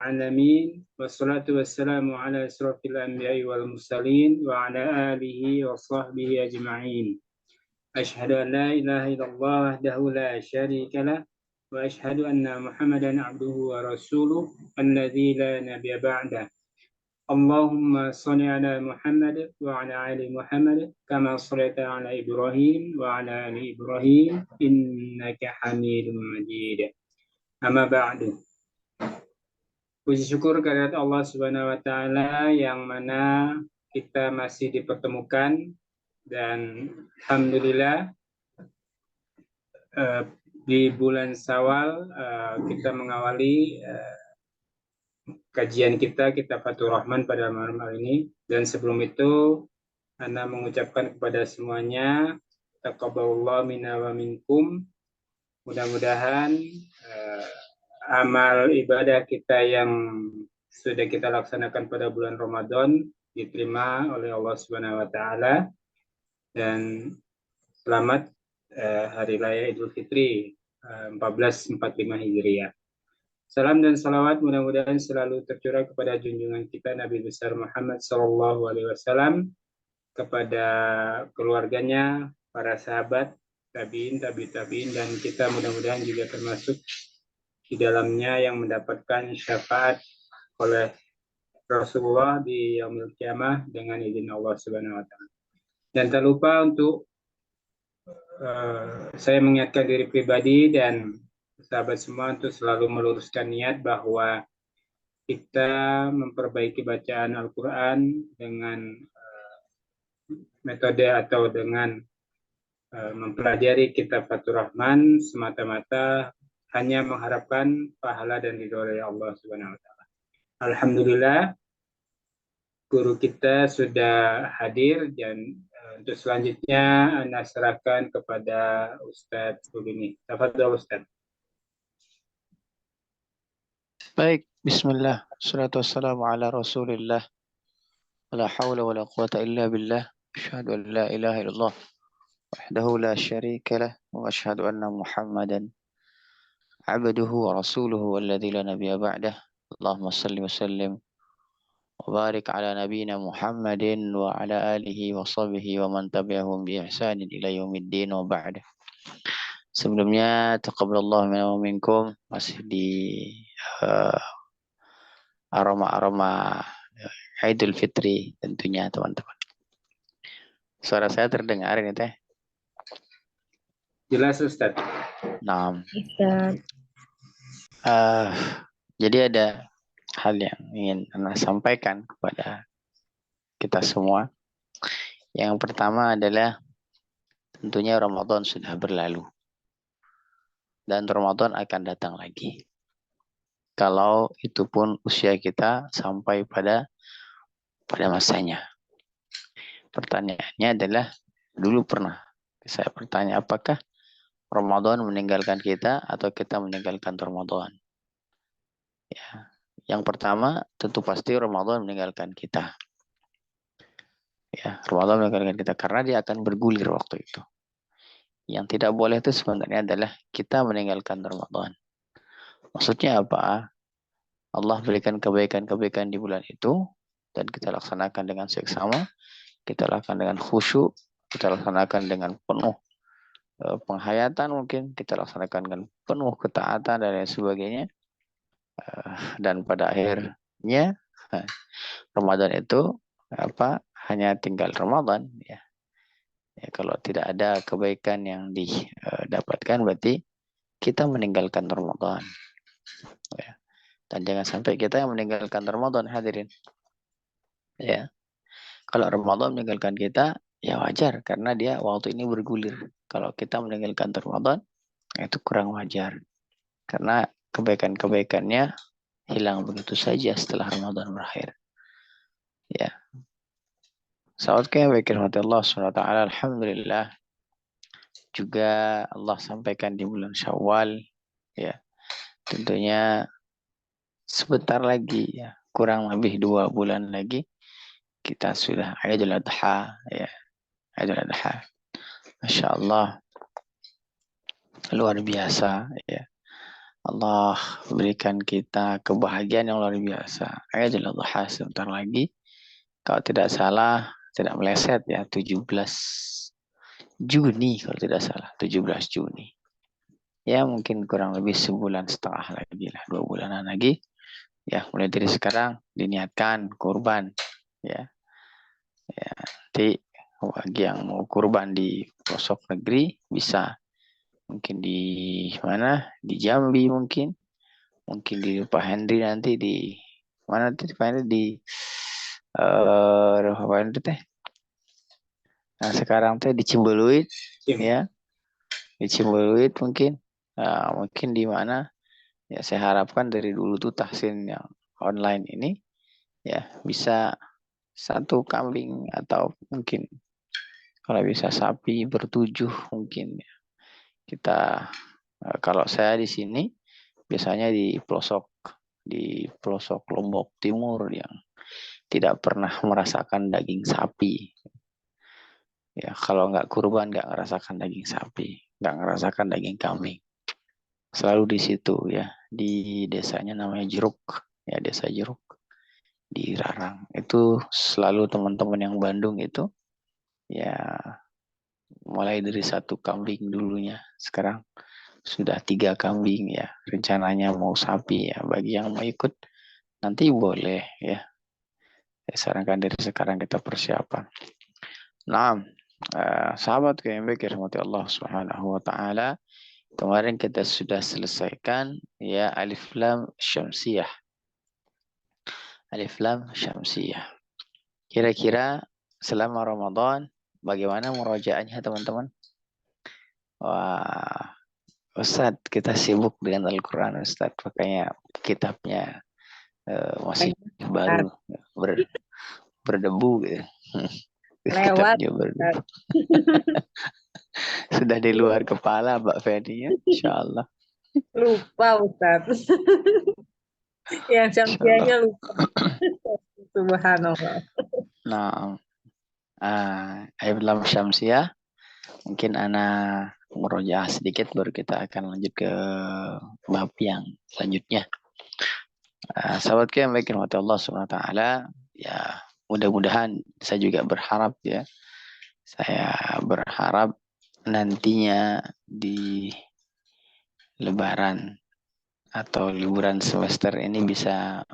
Alamin wassalatu wassalamu ala asrafil anbiya'i wal mursalin wa ala alihi wa sahbihi ajma'in. Asyhadu an la ilaha illallah wahdahu la syarika lah wa asyhadu anna Muhammadan abduhu wa rasuluh alladzi la nabiyya ba'dah. Allahumma shalli ala Muhammad wa ala ali Muhammad kama shallaita ala Ibrahim wa ala ali Ibrahim innaka Hamidum Majid. Amma ba'du. Puji syukur kehadirat Allah Subhanahu wa taala yang mana kita masih dipertemukan dan alhamdulillah di bulan Syawal kita mengawali kajian kita Kitab Fathur Rahman pada malam hari ini, dan sebelum itu Ana mengucapkan kepada semuanya taqabbalallahu minna wa minkum. Mudah-mudahan amal ibadah kita yang sudah kita laksanakan pada bulan Ramadan diterima oleh Allah Subhanahu wa taala, dan selamat Hari Raya Idul Fitri 1445 Hijriah. Salam dan salawat mudah-mudahan selalu tercurah kepada junjungan kita Nabi besar Muhammad SAW, kepada keluarganya, para sahabat, tabiin, tabi'in, dan kita mudah-mudahan juga termasuk di dalamnya yang mendapatkan syafaat oleh Rasulullah di yaumil qiyamah dengan izin Allah Subhanahu wa taala. Dan tak lupa untuk saya mengingatkan diri pribadi dan sahabat semua untuk selalu meluruskan niat bahwa kita memperbaiki bacaan Al-Qur'an dengan metode atau dengan mempelajari kitab Fathur Rahman semata-mata hanya mengharapkan pahala dan ridho dari Allah Subhanahu wa taala. Alhamdulillah guru kita sudah hadir, dan untuk selanjutnya Ana serahkan kepada Ustadz Rubini. Tafadhol Ustadz. Baik, bismillah. Wassalatu wassalamu ala Rasulillah. La haula wala quwata illa billah. Asyhadu an la ilaha illallah wahdahu la syarika lah wa asyhadu anna Muhammadan abduhu wa rasuluhu alladzi la nabiyya ba'dah. Allahumma salli wa sallim wa barik ala nabiyyina Muhammadin wa ala alihi wa sahbihi wa man tabi'ahum bi ihsanin ila yaumiddin wa ba'd. Sebelumnya taqabbalallahu minna wa minkum, masih di aroma-aroma Idul Fitri tentunya teman-teman. Suara saya terdengar ini teh? Jelas Ustaz. Nah, jadi ada hal yang ingin Anda sampaikan kepada kita semua. Yang pertama adalah tentunya Ramadan sudah berlalu dan Ramadan akan datang lagi. Kalau itu pun usia kita sampai pada masanya. Pertanyaannya adalah, dulu pernah saya bertanya, apakah Ramadan meninggalkan kita atau kita meninggalkan Ramadan? Ya, yang pertama tentu pasti Ramadan meninggalkan kita. Ya, Ramadan meninggalkan kita karena dia akan bergulir waktu itu. Yang tidak boleh itu sebenarnya adalah kita meninggalkan Ramadan. Maksudnya apa? Allah berikan kebaikan-kebaikan di bulan itu dan kita laksanakan dengan seksama, kita lakukan dengan khusyuk, kita laksanakan dengan penuh penghayatan, mungkin kita laksanakan dengan penuh ketaatan dan lain sebagainya. Dan pada akhirnya Ramadan itu hanya tinggal Ramadan, ya. Kalau tidak ada kebaikan yang didapatkan, berarti kita meninggalkan Ramadan, ya. Dan jangan sampai kita yang meninggalkan Ramadan, hadirin, ya. Kalau Ramadan meninggalkan kita, ya wajar karena dia waktu ini bergulir. Kalau kita meninggalkan Ramadan, itu kurang wajar karena kebaikan-kebaikannya hilang begitu saja setelah Ramadan berakhir. Ya. Sahabat yang berkahwati Allah SWT, alhamdulillah juga Allah sampaikan di bulan Syawal, ya. Tentunya sebentar lagi, ya, kurang lebih 2 bulan lagi kita sudah Idul Adha, ya. Idul Adha. Masya Allah, luar biasa, ya. Allah berikan kita kebahagiaan yang luar biasa. Ayatul Adha sebentar lagi. Kalau tidak salah, tidak meleset ya, 17 Juni kalau tidak salah, 17 Juni. Ya mungkin kurang lebih sebulan setengah lagi lah, 2 bulanan lagi. Ya mulai dari sekarang diniatkan kurban. Ya, nanti bagi yang mau kurban di pelosok negeri bisa. Mungkin di mana? Di Jambi mungkin. Mungkin di Pak Henry nanti di mana tuh Pak Henry di Pak Henry teh. Nah sekarang teh di Cimbuluit ya, di Cimbuluit mungkin. Nah, mungkin di mana? Ya saya harapkan dari dulu tuh tahsin yang online ini ya bisa 1 kambing atau mungkin kalau bisa sapi bertujuh mungkin ya. Kita kalau saya di sini biasanya di pelosok Lombok Timur yang tidak pernah merasakan daging sapi. Ya, kalau nggak kurban nggak ngerasakan daging sapi, nggak ngerasakan daging kambing. Selalu di situ ya, di desanya namanya Jeruk, ya desa Jeruk di Rarang. Itu selalu teman-teman yang Bandung itu ya mulai dari 1 kambing dulunya. Sekarang sudah 3 kambing ya. Rencananya mau sapi ya. Bagi yang mau ikut nanti boleh ya. Saya sarankan dari sekarang kita persiapan. Nah, sahabat KMB rahmati Allah Subhanahu wa taala, kemarin kita sudah selesaikan ya alif lam syamsiyah. Alif lam syamsiyah. Kira-kira selama Ramadan bagaimana murajaahnya teman-teman? Wah, Ustadz, kita sibuk dengan Al-Quran Ustadz, makanya kitabnya masih baru berdebu gitu. Lewat. Kitabnya berdebu. Sudah di luar kepala Mbak Feni ya, insya Allah. Lupa Ustaz. Yang syamsiahnya lupa. Subhanallah. Nah, Alif Lam Syamsiah mungkin ana merojaah sedikit baru kita akan lanjut ke bab yang selanjutnya. Sahabatku yang baik rahmat Allah Subhanahu wa taala, ya mudah-mudahan saya juga berharap ya. Saya berharap nantinya di Lebaran atau liburan semester ini bisa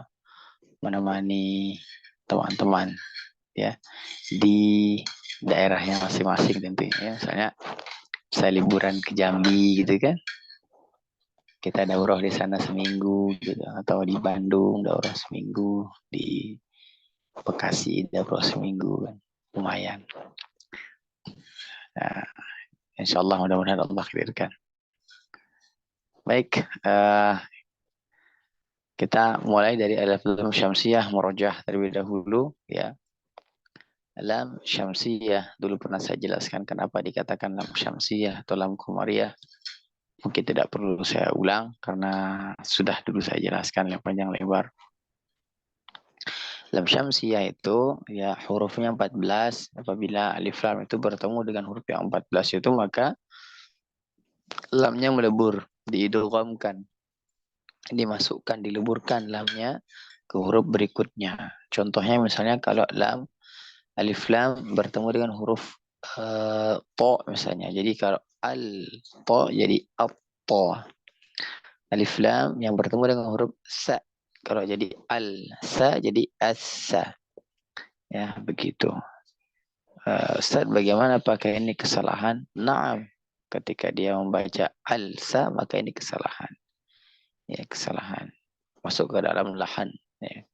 menemani teman-teman ya di daerahnya masing-masing tentunya. Misalnya saya liburan ke Jambi gitu kan, kita daurah di sana seminggu gitu, atau di Bandung daurah seminggu, di Bekasi daurah seminggu kan, lumayan. Nah, insya Allah mudah-mudahan Allah hadirkan. Baik, kita mulai dari alif lam syamsiyah murojaah terlebih dahulu ya. Lam syamsiyah dulu pernah saya jelaskan kenapa dikatakan lam syamsiyah atau lam qamariyah. Mungkin tidak perlu saya ulang karena sudah dulu saya jelaskan yang panjang lebar. Lam syamsiyah itu ya hurufnya 14. Apabila alif lam itu bertemu dengan huruf yang 14 itu maka lamnya melebur, diidghamkan, dimasukkan, dileburkan lamnya ke huruf berikutnya. Contohnya misalnya kalau lam alif lam bertemu dengan huruf to misalnya. Jadi kalau al to jadi at-to. Alif lam yang bertemu dengan huruf sa. Kalau jadi al sa jadi as-sa. Ya, begitu. Ustaz, bagaimana pakai ini kesalahan? Naam. Ketika dia membaca al-sa maka ini kesalahan. Ya, kesalahan. Masuk ke dalam lahan. Ya.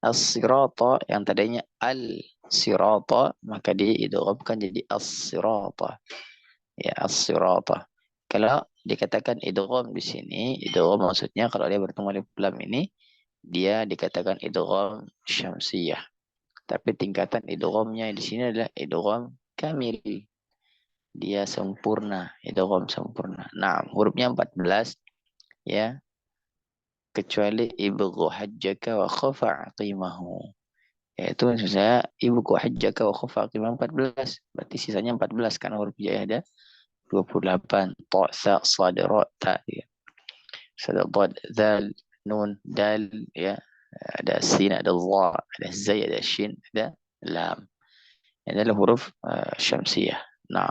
As-sirata yang tadinya al-sirata maka diidghamkan jadi as-sirata. Ya, as-sirata. Kalau dikatakan idgham di sini, idgham maksudnya kalau dia bertemu alif lam ini dia dikatakan idgham syamsiyah. Tapi tingkatan idghamnya di sini adalah idgham kamil. Dia sempurna, idgham sempurna. Nah, hurufnya 14 ya. Kecuali ibghu hajjaka wa khafa aqimahu. Yaitu maksud saya ibghu hajjaka wa khafa aqimahu 14. Berarti sisanya 14 karena huruf hijaiyah ada 28. Ta, sa, sad, ra, ta. Ya. ada dad, dal, nun, dal, ya. Ada sin, ada dha, ada zay, ada shin, ada lam. Ini adalah huruf syamsiyah. Nah,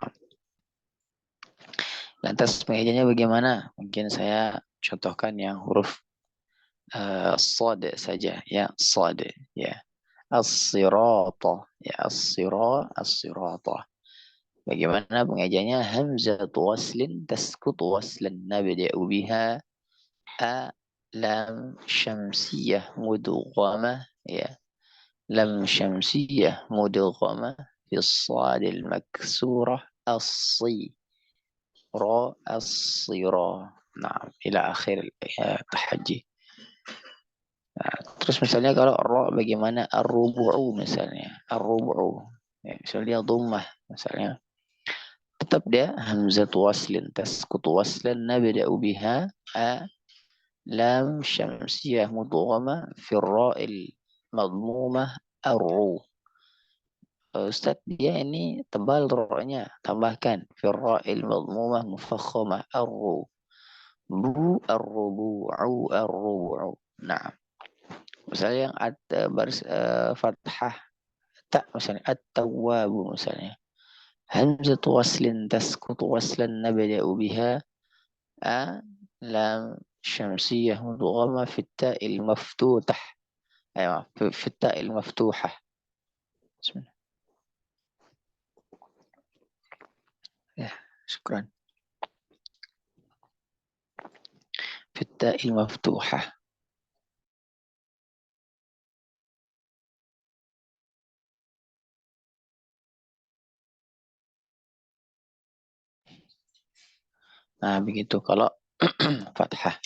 lantas pengejanya bagaimana? Mungkin saya contohkan yang huruf sad saja, ya, sad, ya. As-sirata, ya, as-sirata. Bagaimana pengejanya? Hamzah waslin taskutu waslan nabda'u biha a lam syamsiyah mudghamah, ya. Lam syamsiyah mudghamah fi as-sadil maksurah as-si ra as-sira. Nah, ila akhir tahajji. Nah, terus misalnya kalau ra bagaimana? Ar-rubu'u misalnya. Ar-rubu'u. Ya, misalnya dhammah misalnya. Tetap dia hamzah waslin tasqutu waslan nabda'u biha a lam syamsiyah mudghamah fi ra'il madmumah ar-ru. Ustaz, dia ini tebal ra-nya, tambahkan fi ra'il madmumah mufakhamah ar-ru. Bu ar-rubu'u ar-rubu'u. Nah, misalnya yang baris fathah ta misalnya at-tawwabu misalnya. همزة وصل تسقط وصلا نبدأ بها لام شمسية مدغمة في التاء المفتوحة. أيوة، في التاء المفتوحة. بسم الله. يا شكرا. في التاء المفتوحة. Nah, begitu kalau fathah.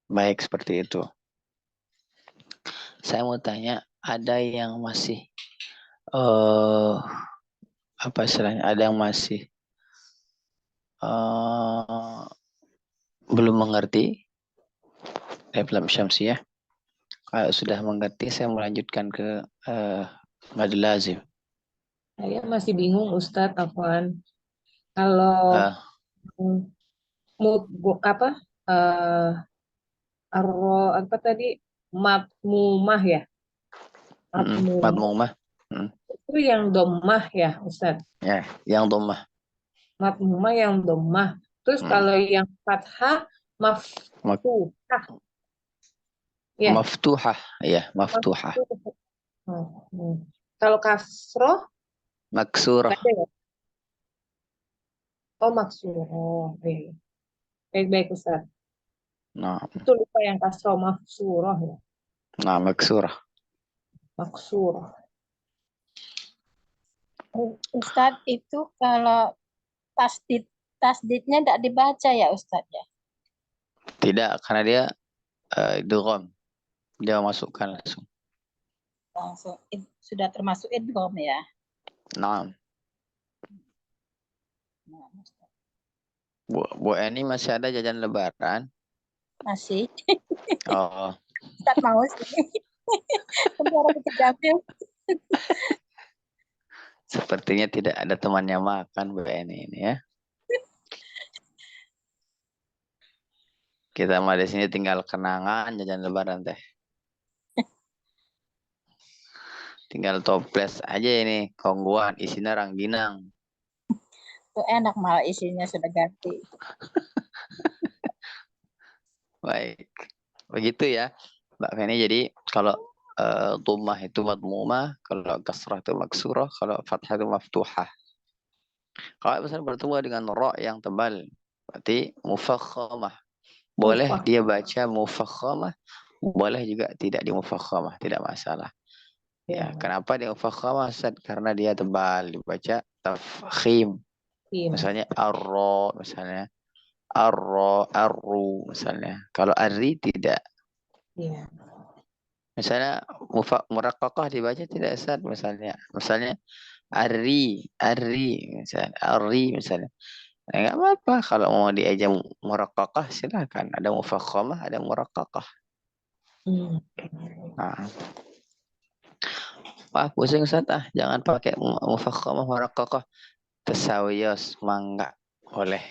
Baik, seperti itu. Saya mau tanya, ada yang masih apa istilahnya? Ada yang masih belum mengerti lam syamsiyah? Kalau sudah mengerti, saya melanjutkan ke mad lazim. Saya masih bingung Ustadz Afwan. Kalau apa apa tadi matmumah ya? Matmumah. Itu yang domah ya Ustadz? Ya, yang domah. Matmumah yang domah. Terus kalau yang fathah maftuhah. Ya. Maftuhah, ya, maftuhah. Kalau kasroh maksurah. Ya? Oh, maksurah. Baik-baik Ustaz. Nah. Itu lupa yang kasroh maksurah ya. Nah, maksurah. Maksurah. Ustadz, itu kalau tasdidnya tidak dibaca ya Ustadz ya? Tidak, karena dia idgham. Dia masukkan langsung. Langsung sudah termasuk idgham ya? Nah. Bu Eni masih ada jajan lebaran? Masih. Oh. Ustadz mau sih. Sepertinya tidak ada temannya makan Bu Eni ini ya. Kita mah di sini tinggal kenangan jajan lebaran teh. Tinggal toples aja ini, kongguan isinya rangginang. Itu enak malah isinya sudah ganti. Baik. Begitu ya, Mbak Feni. Jadi kalau dhammah itu madmumah, kalau kasrah itu maksurah, kalau fathah itu maftuhah. Kalau misalnya bertemu dengan ra yang tebal, berarti mufakhamah. Boleh dia baca mufakhamah, boleh juga tidak dimufakhamah, tidak masalah. Ya, kenapa dia mufakhamah? Karena dia tebal, dibaca tafkhim. Misalnya arro, misalnya arro, arru, misalnya. Kalau arri tidak. Iya. Misalnya muraqqaqah dibaca tidak Ustaz, misalnya. Misalnya arri, misalnya. Arri, misalnya. Enggak apa-apa kalau mau diajak muraqqaqah silakan. Ada mufakhamah, ada muraqqaqah. Hmm. Nah, wah pusing Ustaz jangan pakai mufakhamah muraqqaqah. Tasawiyus mangga boleh.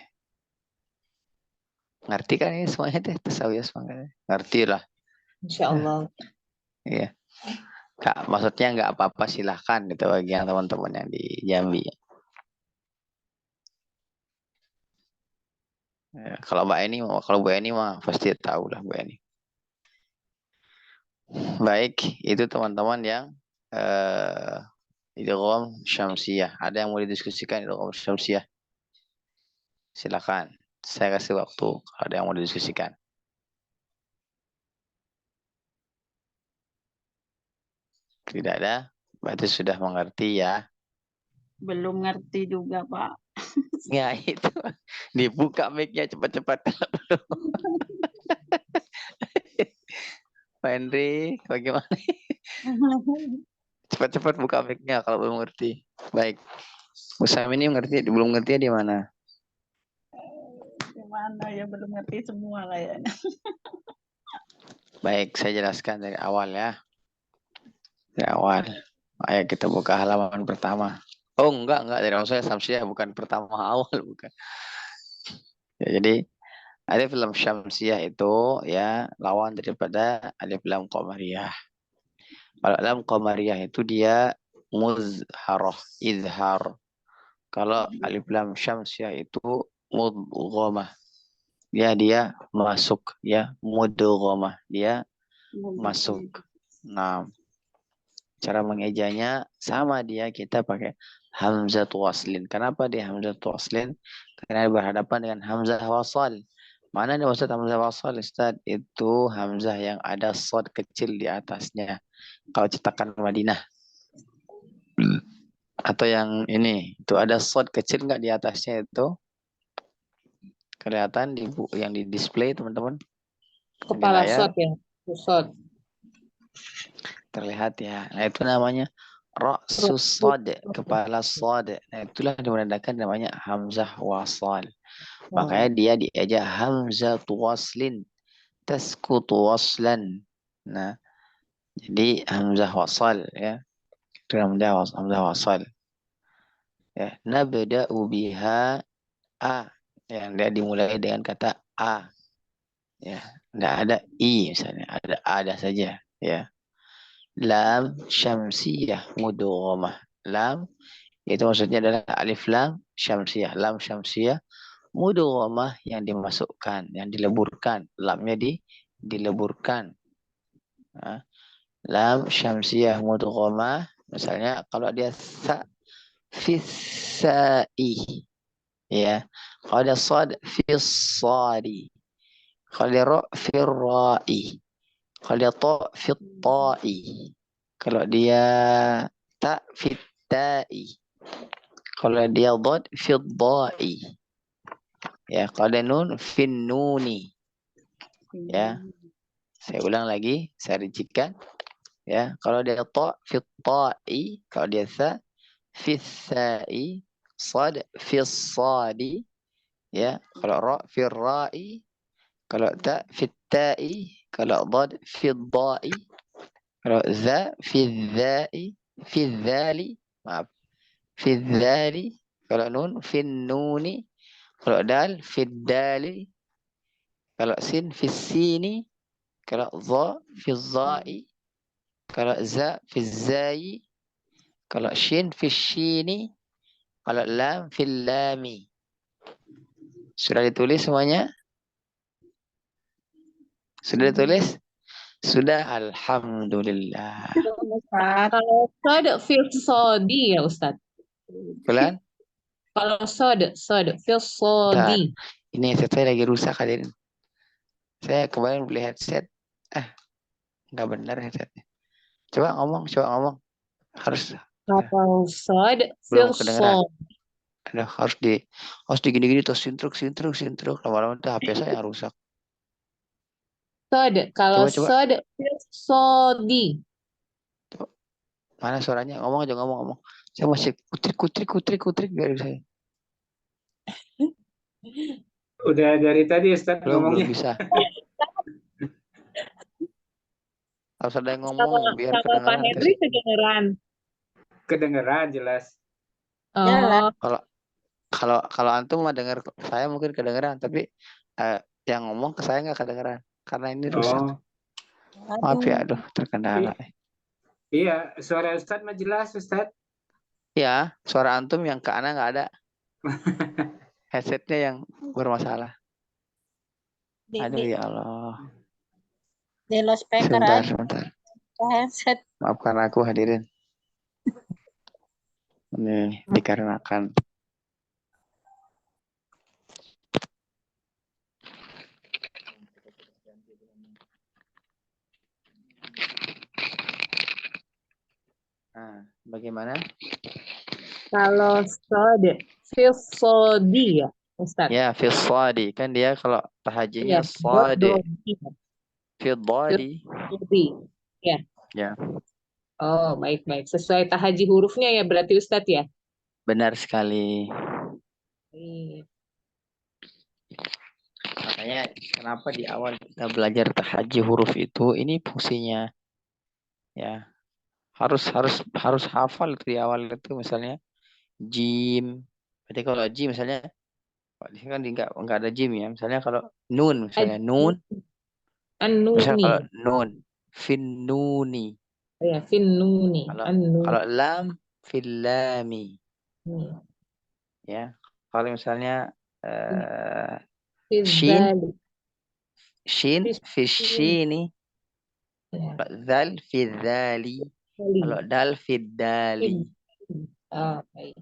Ngerti kan ini semuanya teh tasawiyus mangga. Ngerti lah. Insya Allah. Iya. Kak, maksudnya nggak apa-apa silahkan gitu bagi yang teman-teman yang di Jambi. Ya, kalau Bu Eni mah pasti tahu lah Bu Eni. Baik, itu teman-teman yang idgham syamsiyah. Ada yang mau didiskusikan idgham syamsiyah? Silakan. Saya kasih waktu kalau ada yang mau didiskusikan. Tidak ada? Berarti sudah mengerti ya. Belum ngerti juga, Pak. Ya itu. Dibuka mic-nya cepat-cepat. Pak Henry, bagaimana? Cepat-cepat buka mic-nya kalau belum ngerti. Baik. Usam ini belum ngerti di mana? Gimana ya, belum ngerti semua kayaknya. Baik, saya jelaskan dari awal ya. Dari awal. Ayo kita buka halaman pertama. Oh enggak dari saya Samsiah bukan pertama awal bukan. Ya, jadi alif lam syamsiah itu ya lawan daripada alif lam qamariyah. Kalau lam qamariyah itu dia muzharah, izhar. Kalau alif lam syamsiah itu mudghamah. Dia masuk ya, mudghamah. Dia masuk. Nah, cara mengejanya sama dia kita pakai hamzah waslin. Kenapa dia hamzah waslin? Karena berhadapan dengan hamzah wasal. Mana nih maksud hamzah wasal, Ustaz? Itu hamzah yang ada shad kecil di atasnya. Kalau cetakan Madinah. Atau yang ini, itu ada shad kecil nggak di atasnya itu? Kelihatan yang di display teman-teman? Kepala shot ya. Shot. Terlihat ya. Nah itu namanya ra'sus shad, kepala shad. Nah itulah dimudahkan namanya hamzah wasal. Makanya dia diajak hamzah waslin, taskutu waslan. Nah, jadi hamzah wasal ya. Itu hamzah wasal. Ya, nabda'u biha a. Yang dia dimulai dengan kata a. Ya, enggak ada i misalnya, ada saja ya. Lam syamsiyah mudghamah. Lam itu maksudnya adalah alif lam syamsiyah. Lam syamsiyah mudghamah yang dimasukkan, yang dileburkan. Lamnya dileburkan. Nah, lam syamsiyah mudghamah misalnya kalau dia sa fisai ya. Kalau dia sad fisadi. Kalau dia ra firrai. Kalau dia ta fitai. Kalau dia ta fitai. Kalau dia dad fiddai. Ya, kalau dia nun finnuni. Ya. Saya ulang lagi, saya rincikan. Ya, kalau dia ta fitai, kalau dia sa fitsai, sad fissadi. Ya, kalau ra firrai, kalau ta fittai, kalau dad fiddai, kalau za fidzai, fidzali, maaf, fidzali, kalau nun finnuni, kalau dal fiddali, kalau sin fissini, kalau za fizzai, kalau za fizzai, kalau shin fishini, kalau lam fillami. Sudah ditulis semuanya? Sudah ditulis? Sudah, alhamdulillah. Kalau shot fil sodi ya Ustaz. Bulan? Kalau shot fil sodi. Ini headset saya lagi rusak hadirin. Saya kemarin beli headset. Nggak benar headsetnya. Coba ngomong. Harus Kalau shot belum fil kedengeran. sodi. Aduh, harus digini-gini terus sintruk. Lama-lama tuh HP saya yang rusak. Shot. Kalau Coba. shot fil sodi. Mana suaranya? Ngomong aja. Saya masih kutrik dari saya. Udah dari tadi Ustaz Belum ngomongnya. bisa. Harus ada yang Sama, ngomong biar sama Pak kedengaran. Henry kedengeran. Kedengeran jelas. Jelas. Oh, Kalau antum mah dengar saya mungkin kedengeran, tapi yang ngomong ke saya nggak kedengeran karena ini rusak. Oh, Maaf ya, Aduh. aduh terkendala. iya, suara Ustadz mah jelas, Ustadz. Ya, suara antum yang ke ana nggak ada. Headsetnya yang bermasalah. Di, Aduh di, ya Allah. di loudspeaker Sebentar, aja sebentar. headset. Maafkan aku hadirin. Ini dikarenakan bagaimana? kalau sode, feel sodi ya, Ustadz. Ya, fil shadi. Kan dia kalau tahajinya Iya, dot shadi. dodi. Fil body. Sodi. Ya. Ya, Oh, baik-baik. Sesuai tahaji hurufnya ya berarti Ustadz ya? benar sekali. Iya. Makanya kenapa di awal kita belajar tahaji huruf itu, ini fungsinya ya. Harus hafal itu di awal itu, misalnya jim. Berarti kalau jim misalnya, di sini kan enggak ada jim ya. Misalnya kalau nun, misalnya nun, misalnya An-nuni. kalau nun, fin nuni. Ya, fin nuni. Kalau An-nuni. kalau lam, fil lami. Ya. Kalau misalnya Fil shin, dali. shin, fi shini. Ya, Kalau zal, fi dzali. dali. Kalau dal, fi dali. Oh, baik.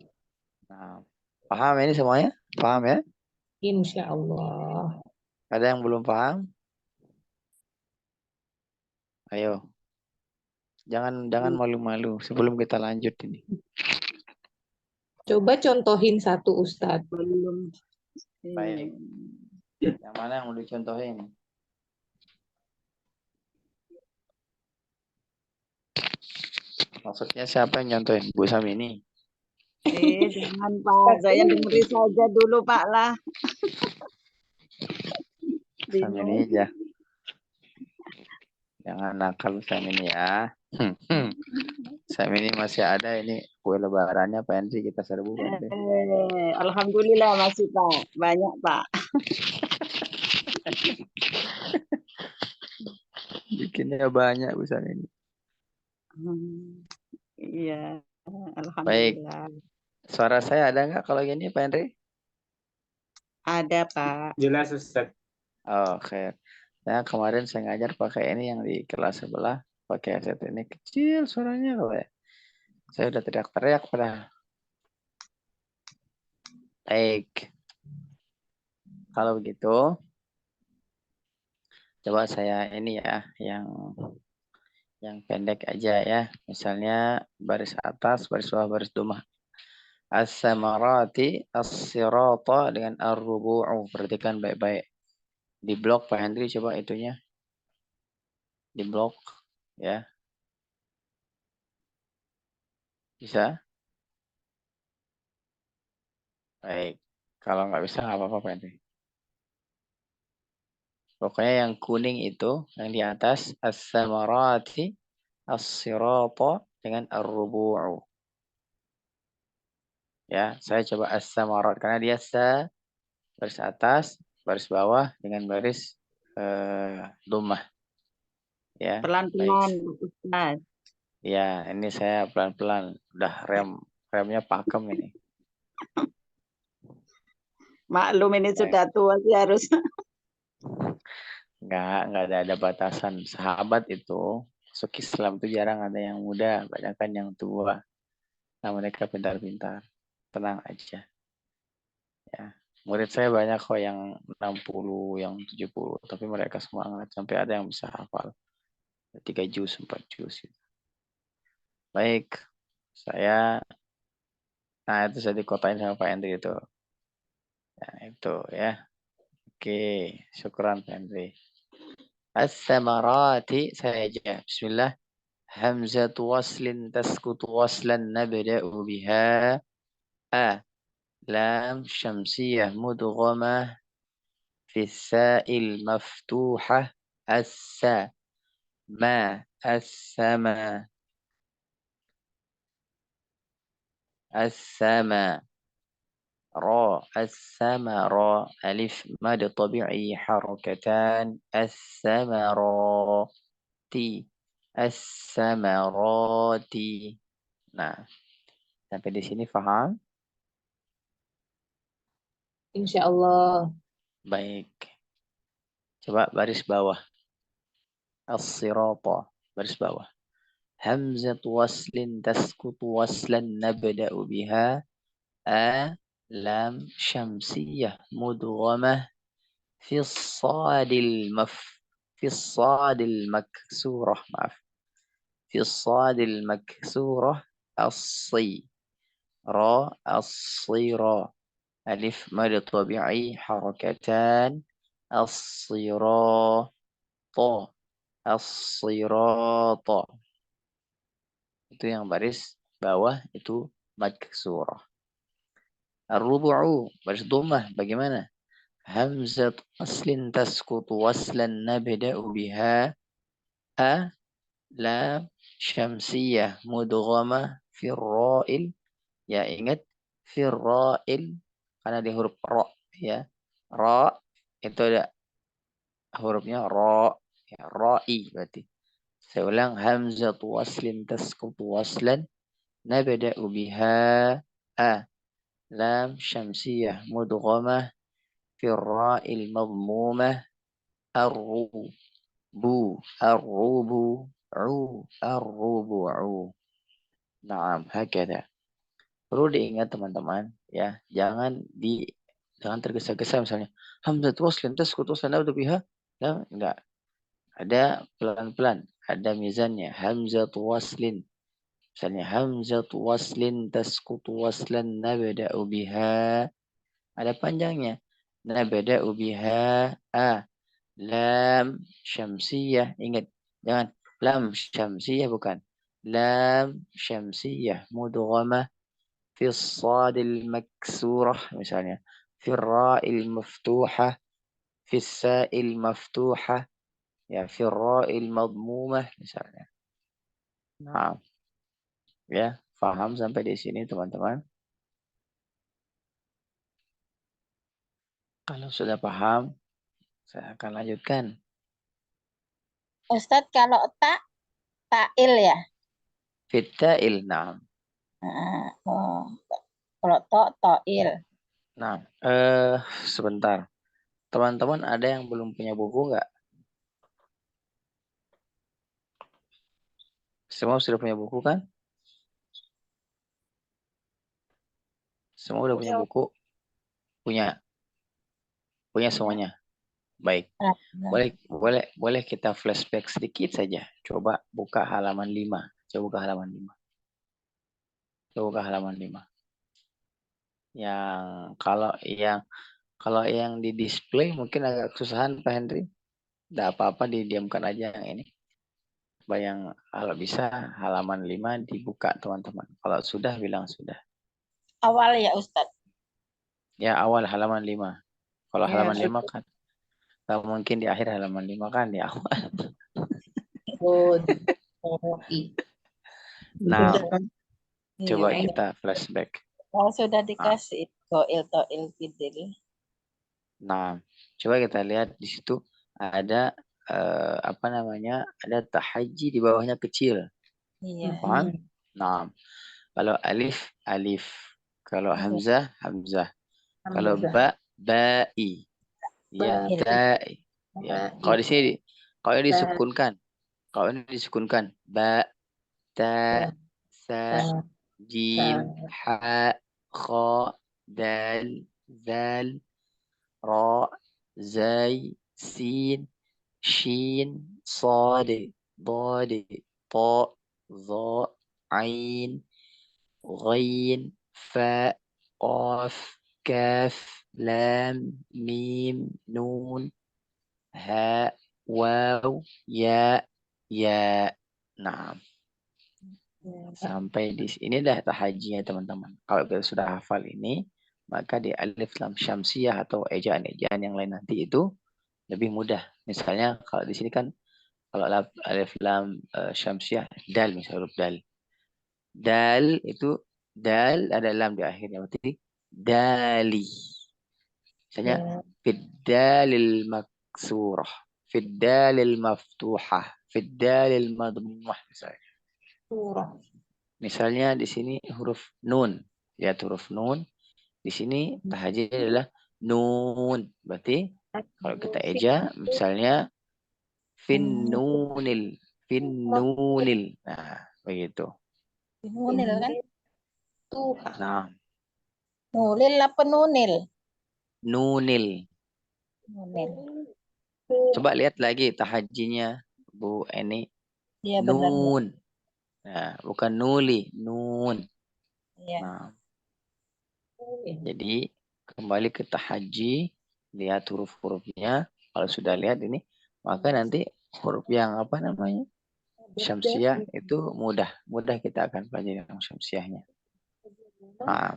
Nah, paham ini semuanya? Paham ya? Insya Allah. Ada yang belum paham? Ayo, jangan malu-malu sebelum kita lanjut ini. Coba contohin satu Ustadz. Belum. Baik. Yang mana yang mau dicontohin? Maksudnya siapa yang nyontohin? Bu Samini? Jangan Pak, saya dengerin saja dulu Pak lah. Samini Bingung. aja. Jangan nakal Samini ya. Samini masih ada ini kue lebarannya Pak Henry, kita serbu Pak Henry. Alhamdulillah masih Pak, banyak Pak. Bikinnya banyak Bu Samini. Iya, Baik. alhamdulillah. Suara saya ada nggak kalau gini Pak Henry? Ada Pak. Jelas, Ustadz. Oh, oke. Nah, kemarin saya ngajar pakai ini yang di kelas sebelah, pakai headset ini kecil suaranya kalau ya. Saya udah teriak-teriak pada. Baik. Kalau begitu, coba saya ini ya, yang pendek aja ya. Misalnya baris atas, baris bawah, baris domah. As-samarati as-sirata dengan ar-rubu'u. Perhatikan baik-baik. Di blok Pak Hendri coba itunya. Di blok ya. Bisa? Baik. Kalau nggak bisa nggak apa-apa Pak Hendri. Pokoknya yang kuning itu, yang di atas as-samarati as-sirata dengan ar-rubu'u. Ya, saya coba as-samarat karena dia baris atas, baris bawah dengan baris domah. Ya, Pelan-pelan baik. Ustaz. Ya, ini saya pelan-pelan. Udah remnya pakem ini. Maklum ini sudah tua sih harus. Enggak ada batasan. Sahabat itu, masuk Islam itu jarang ada yang muda, banyak kan yang tua. Nah, mereka pintar-pintar. Tenang aja. Ya. Murid saya banyak kok yang 60, yang 70, tapi mereka semangat sampai ada yang bisa hafal 3 juz, 4 juz. Baik, nah itu saya dikotain sama Pak Hendri itu. Nah, itu ya. Oke, syukran Pak Hendri. As-samarati saya aja. Bismillah. Hamzatu waslin taskutu waslan nabda'u biha. Lam syamsiyah mudghamah في الساء المفتوحة السا ما السماء السماء را السماء را ألف مد طبيعي حركتان الثمرات الثمرات. Nah, sampai di sini paham? Insya Allah. Baik. Coba baris bawah. As-sirata. Baris bawah. همزة وصل تسقط وصلا نبدأ بها لام شمسية مدغمة في الصاد في الصاد المكسورة في الصاد المكسورة الصي را الصيرا ألف مد طبيعي حركتان الصراط الصراط. Itu yang baris bawah itu maksurah. Ar-rubu'u baris dhammah bagaimana? Hamzat aslin tasqutu waslan nabda'u biha lam syamsiyah mudghamah firra'il. Ya ingat firra'il karena di huruf ra ya. Ra itu ada hurufnya ra ya, ra'i berarti. Saya ulang hamzatu waslin tasqutu waslan nabda'u biha lam syamsiyah mudghamah firra'il madmumah الربوع Naam, hakada. Perlu diingat teman-teman ya, jangan tergesa-gesa misalnya hamzah waslin tasqut waslan nabda biha. Ya, enggak. Ada pelan-pelan, ada mizannya. Hamzah waslin. Misalnya hamzah waslin tasqut waslan nabda biha. Ada panjangnya. Nabda biha lam syamsiyah. Ingat, jangan lam syamsiyah bukan. Lam syamsiyah mudghamah fi as-sadil maksurah misalnya. Fi ar-ra'il maftuhah, fi as-sa'il maftuhah, ya fi ar-ra'il madmumah misalnya. Nah, ya, paham sampai di sini teman-teman? Kalau sudah paham, saya akan lanjutkan. Ustadz kalau ta'il ya. Fitta'il, nah. Kalau ta'il. Nah, sebentar. Teman-teman ada yang belum punya buku nggak? Semua sudah punya buku kan? Semua udah punya buku? Punya semuanya. Baik. Boleh kita flashback sedikit saja. Coba buka halaman 5. Coba buka halaman 5. Coba buka halaman 5. Kalau yang di display mungkin agak kesusahan Pak Henry. Tidak apa-apa, didiamkan aja yang ini. Bayang kalau bisa halaman 5 dibuka teman-teman. Kalau sudah bilang sudah. Awal ya Ustadz. Ya awal halaman 5. Kalau Ya, halaman 5 kan tak mungkin di akhir halaman 5 kan di awal. Nah, coba kita flashback. Kalau sudah dikasih ta'il fidil. Nah, coba kita lihat di situ ada ada tahajji di bawahnya kecil. Iya. Paham? Nah, kalau alif, alif. Kalau hamzah, hamzah. Kalau ba, ba'i. Ya, ta'i. Ya, kalau di sini, kalau ini disukunkan. Kalau ini disukunkan. Ba, ta, sa, jim, ha, kha, dal, zal, ra, zai, sin, shin, صاد ضاد طاء ظاء عين غين فاء قاف كاف لام ميم نون هاء واو ياء ياء. Nah, sampai di sini dah tahajjinya teman-teman. Kalau kita sudah hafal ini, maka di alif lam syamsiyah atau ejaan-ejaan yang lain nanti itu lebih mudah. Misalnya kalau di sini kan Kalau alif lam syamsiah, dal misalnya huruf dal. Dal itu dal ada lam di akhirnya, berarti dali. Misalnya fiddalil maksurah, fiddalil maftuhah, fiddalil madmummah misalnya. Surah. Misalnya di sini huruf nun, lihat huruf nun. Di sini tahajud adalah nun. Berarti kalau kita eja misalnya fin nunil. Nah, begitu. Nunil kan? Tuha. Nah, Nulil apa nunil? nunil. Nunil. Coba lihat lagi tahajinya Bu Eni. Iya benar. Nun. Nah, bukan nuli, nun. Iya. Nah, jadi kembali ke tahaji, lihat huruf-hurufnya. Kalau sudah lihat ini, maka nanti huruf yang apa namanya? Syamsiah itu mudah kita akan pelajari yang syamsiahnya. Nah,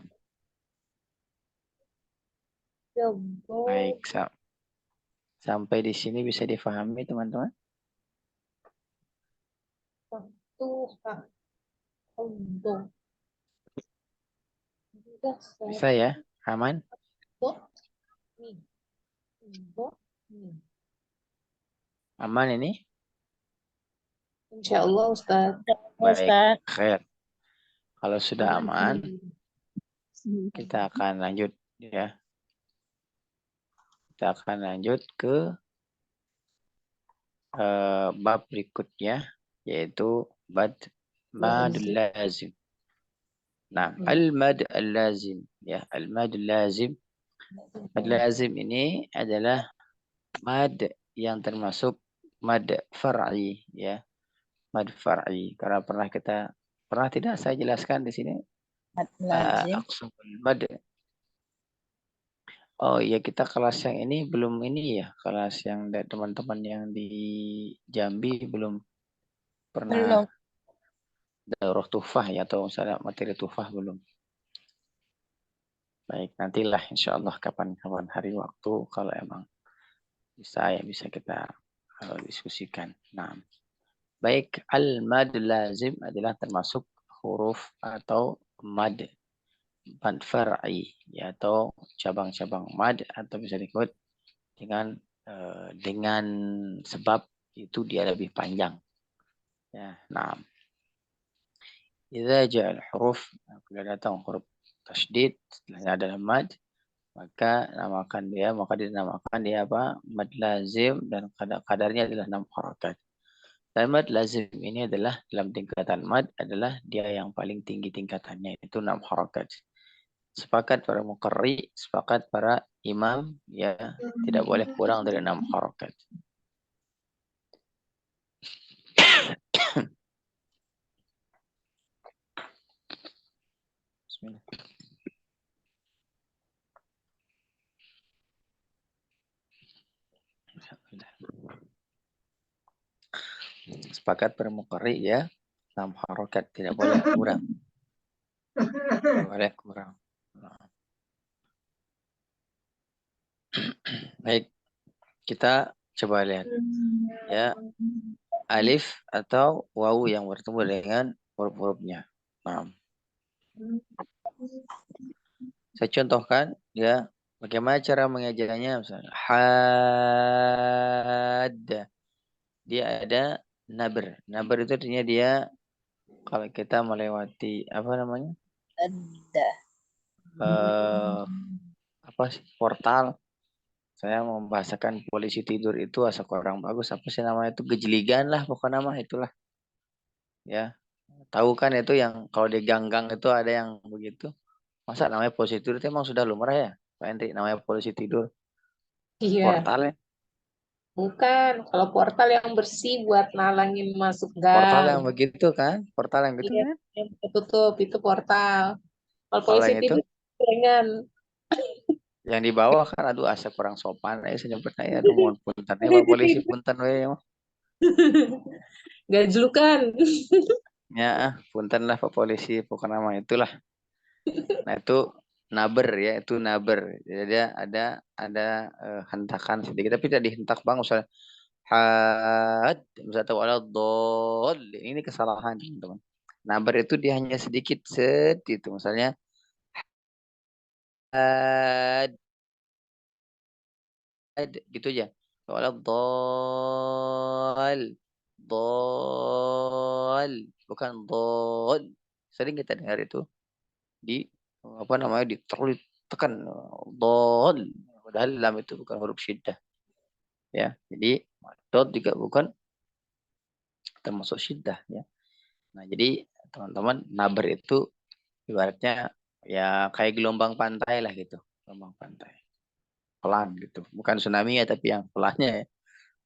baik, sampai di sini bisa difahami teman-teman? Tuha. Untuk. Bisa ya, aman? Aman ini? Insya Allah Ustaz. Baik, Ustaz. khair. Kalau sudah aman, kita akan lanjut ya. Kita akan lanjut ke bab berikutnya, yaitu madul lazim. Nah, al-mad al-lazim ya, al-mad al-lazim. Mad lazim ini adalah mad yang termasuk mad far'i ya. Mad far'i. Karena pernah tidak saya jelaskan di sini Lazim. aqsamul mad. Oh iya, kita kelas yang ini belum ini ya, kelas yang teman-teman yang di Jambi belum pernah Belum. daurah tuhfah ya, atau misalnya materi tuhfah belum. Baik, nantilah insya Allah kapan-kapan hari waktu kalau emang bisa kita diskusikan. Nah, baik, al-mad lazim adalah termasuk huruf atau mad far'i ya, atau cabang-cabang mad, atau bisa disebut dengan sebab itu dia lebih panjang. Ya, nah, idza ja'a al-huruf, bila datang huruf tasydid setelahnya adalah mad, maka dinamakan dia apa? Mad lazim, dan kadarnya adalah 6 harakat. Dan mad lazim ini adalah dalam tingkatan mad adalah dia yang paling tinggi tingkatannya, itu 6 harakat. Sepakat para muqarri, sepakat para imam ya, tidak boleh kurang dari 6 harakat. Bismillah. Sepakat para muqarri ya, 6 harakat, tidak boleh kurang. Tidak boleh kurang. Baik, kita coba lihat ya, alif atau wawu yang bertemu dengan huruf-hurufnya. Nah, saya contohkan ya, bagaimana cara mengejanya. Misalnya had, dia ada nabr. Nabr itu artinya dia kalau kita melewati apa namanya? Ada. Apa sih, portal. Saya membahasakan polisi tidur itu asa kurang bagus. Apa sih namanya itu? Gejeligan lah pokoknya nama itulah. Ya, tahu kan itu yang kalau di gang-gang itu ada yang begitu. Masa namanya polisi tidur itu emang sudah lumrah ya, Pak Hendri? Namanya polisi tidur. Iya. Portalnya. Bukan. Kalau portal yang bersih buat nalangin masuk Portal gang. yang begitu kan? Portal yang gitu Iya, kan? yang tertutup itu portal. Kalau Kalau polisi yang itu tidur dengan yang di bawah kan, aduh asa kurang sopan. Saya nyebutnya ya, aduh mohon punten. Pak polisi punten we. gajlukan. Ya, punten lah Pak polisi, pokoknya nama itulah. Nah itu naber ya, itu naber. Jadi ada hentakan sedikit, tapi tidak dihentak bang, misalnya Had, misalnya wala dhalin. Ini kesalahan teman-teman. Nabar itu dia hanya sedikit itu. Misalnya had, gitu aja. Wala dhal, bukan dhal. Sering kita dengar itu di apa namanya ditekan dhal. Padahal lam itu bukan huruf syiddah. Ya, jadi dot juga bukan termasuk syiddah ya. Nah, jadi teman-teman nabar itu ibaratnya ya kayak gelombang pantai lah gitu, gelombang pantai. Pelan gitu. Bukan tsunami ya, tapi yang pelannya ya.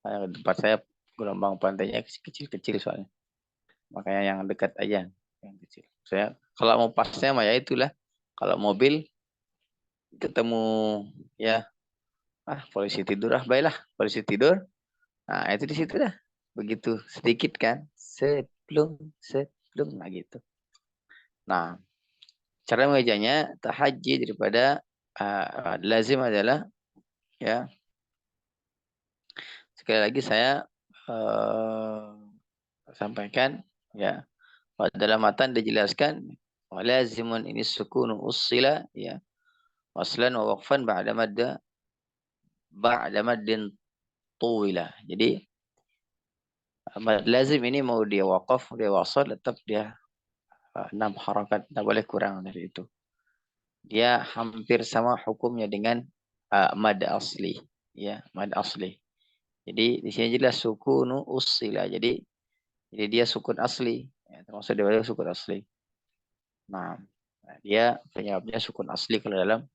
Kayak di tempat saya gelombang pantainya kecil-kecil soalnya. Makanya yang dekat aja, yang kecil. Saya kalau mau pasnya mah ya itulah. Kalau mobil ketemu ya polisi tidur baiklah polisi tidur. Nah, itu di situ dah. Begitu sedikit kan. Sebelum nah gitu. Nah, cara mengejanya tahajji daripada lazim adalah ya. Sekali lagi saya sampaikan ya. Dalam matan dijelaskan walazimun ini sukunu ussila ya. Waslan wa waqfan ba'da maddin tuwila. Jadi lazim ini mau dia waqaf, dia wasal, tetap dia 6 harakat, tidak boleh kurang dari itu. Dia hampir sama hukumnya dengan mad asli, ya, mad asli. Jadi di sini jelas sukunu ussila. Jadi dia sukun asli, ya, termasuk dia sukun asli. Nah, dia penyebabnya sukun asli kalau dalam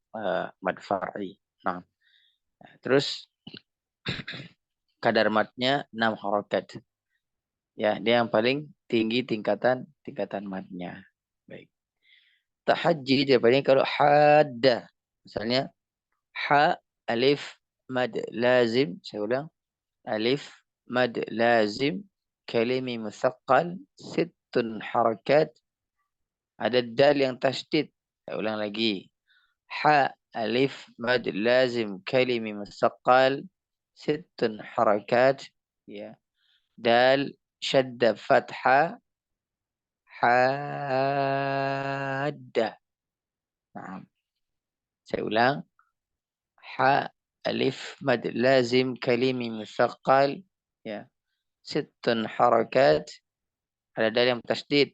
mad far'i. Nah, terus kadar madnya 6 harakat. Ya, dia yang paling tinggi tingkatan madnya. Baik. Tahajji jawabannya kalau hadda. Misalnya ha alif mad lazim, saya ulang. Alif mad lazim kalimi musaqqal 6 harakat. Ada dal yang tasydid. Saya ulang lagi. Ha alif mad lazim kalimi musaqqal 6 harakat. Ya. Dal shadda fathah hadda. Nah, saya ulang. Ha alif mad lazim kalimi musaqqal ya 6 harakat. Ada dal yang tasydid.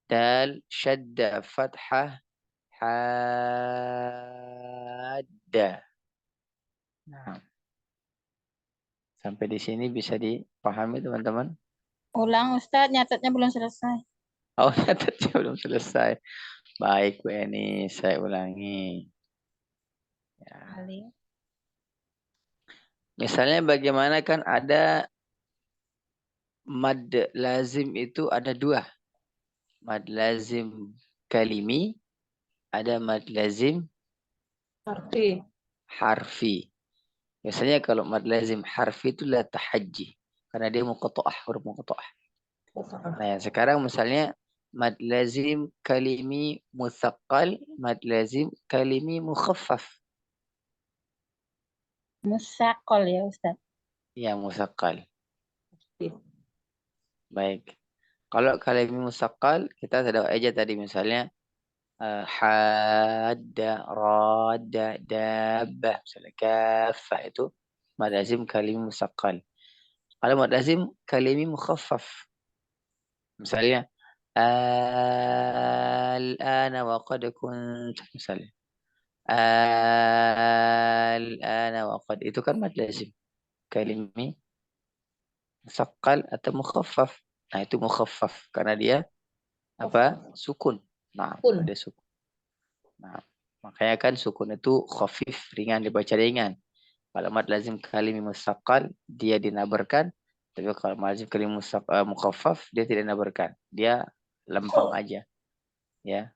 Dal shadda fathah hadda. Nah, sampai di sini bisa dipahami teman-teman? Ulang Ustadz, nyatetnya belum selesai. Oh, nyatetnya belum selesai. Baik, Bu Eni, saya ulangi. Ya. Misalnya bagaimana kan ada mad lazim itu ada 2. Mad lazim kalimi, ada mad lazim harfi. Biasanya kalau mad lazim harfi itu la tahajji. Karena dia muqatta'ah, huruf muqatta'ah. Nah, sekarang misalnya mad lazim kalimi musaqqal, mad lazim kalimi mukhaffaf. Musaqqal ya Ustaz. Ya, musaqqal. Baik. Kalau kalimi musaqqal, kita sudah aja tadi misalnya hadda, radda, dabbah, misalnya kafah itu mad lazim kalimi musaqqal. Kalau mad lazim kalimi mukhaffaf. Misalnya الآن وقد كنت misalnya الآن وقد itu kan mad lazim kalimi musaqqal atau mukhaffaf. Nah, itu mukhaffaf karena dia apa? Sukun. Nah, dia sukun. Nah, makanya kan sukun itu khafif, ringan, dibaca ringan. Kalau mad lazim kalimi musaqqal dia dinabarkan, tapi kalau mad lazim kalimi mukhaffaf dia tidak dinabarkan. Dia lempeng aja. Ya.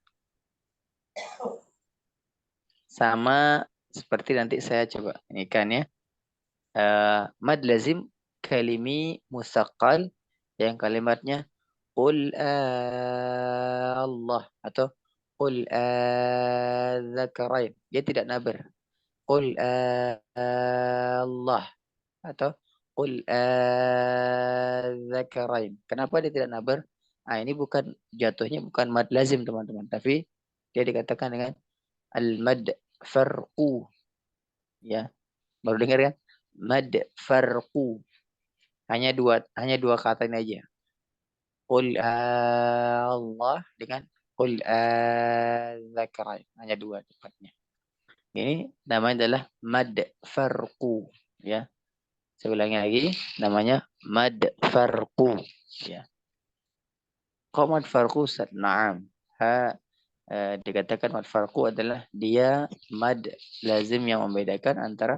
Sama seperti nanti saya coba nyanyikan ya. Mad lazim kalimi musaqqal yang kalimatnya qul Allah atau qul dzakarain. Dia tidak nabar. Qul Allah atau Qul adzakarain. Kenapa dia tidak nabar? Ah, ini bukan jatuhnya bukan mad lazim teman-teman, tapi dia dikatakan dengan al-mad farqu. Ya, baru dengar kan? Mad farqu. Hanya dua kata ini aja. Qul Allah dengan qul adzakarain. Hanya dua tepatnya. Ini namanya adalah mad farqu. Ya. Saya ulangi lagi, namanya mad farqu. Ya. Kok mad farqu? Naam. Dikatakan mad farqu adalah dia mad lazim yang membedakan antara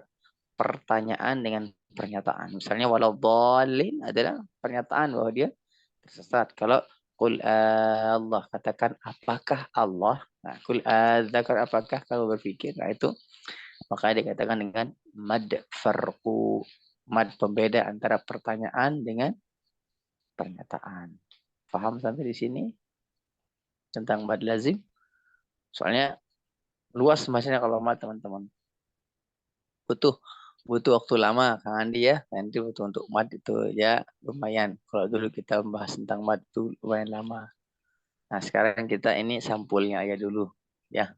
pertanyaan dengan pernyataan. Misalnya waladhdallin adalah pernyataan bahwa dia tersesat. Kalau qul Allah, katakan apakah Allah? Nah, qul adzakar, apakah kamu berpikir? Nah, itu maka dikatakan dengan mad farqu, mad pembeda antara pertanyaan dengan pernyataan. Paham sampai di sini tentang mad lazim? Soalnya luas maksudnya kalau mad teman-teman. Butuh waktu lama Kang Andi ya. Nanti butuh untuk mad itu ya lumayan. Kalau dulu kita membahas tentang mad itu lumayan lama. Nah, sekarang kita ini sampulnya aja dulu ya.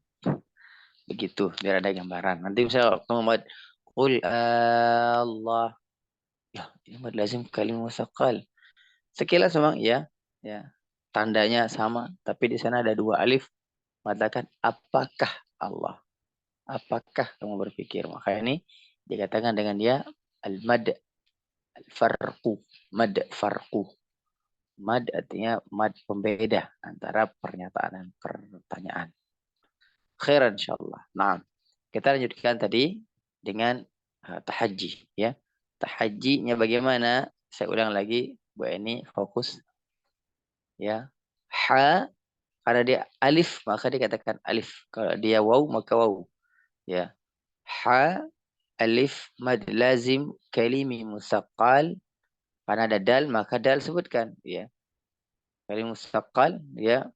Begitu biar ada gambaran. Nanti misalnya Muhammad qul Allah. Ya, ini mad lazim kalimah musaqqal. Sekilas memang ya, ya. Tandanya sama, tapi di sana ada dua alif mengatakan apakah Allah? Apakah kamu berpikir? Maka ini dikatakan dengan dia al-mad al-farqu, mad farqu. Mad artinya mad pembeda antara pernyataan dan pertanyaan. Khairan insyaallah. Nah, kita lanjutkan tadi dengan tahajji ya. Tahajjinya bagaimana? Saya ulang lagi, Bu Eni fokus ya. Ha, karena dia alif maka dikatakan alif. Kalau dia waw maka waw ya. Ha alif mad lazim kalimi musaqqal. Karena ada dal maka dal sebutkan ya. Kalim musaqqal ya.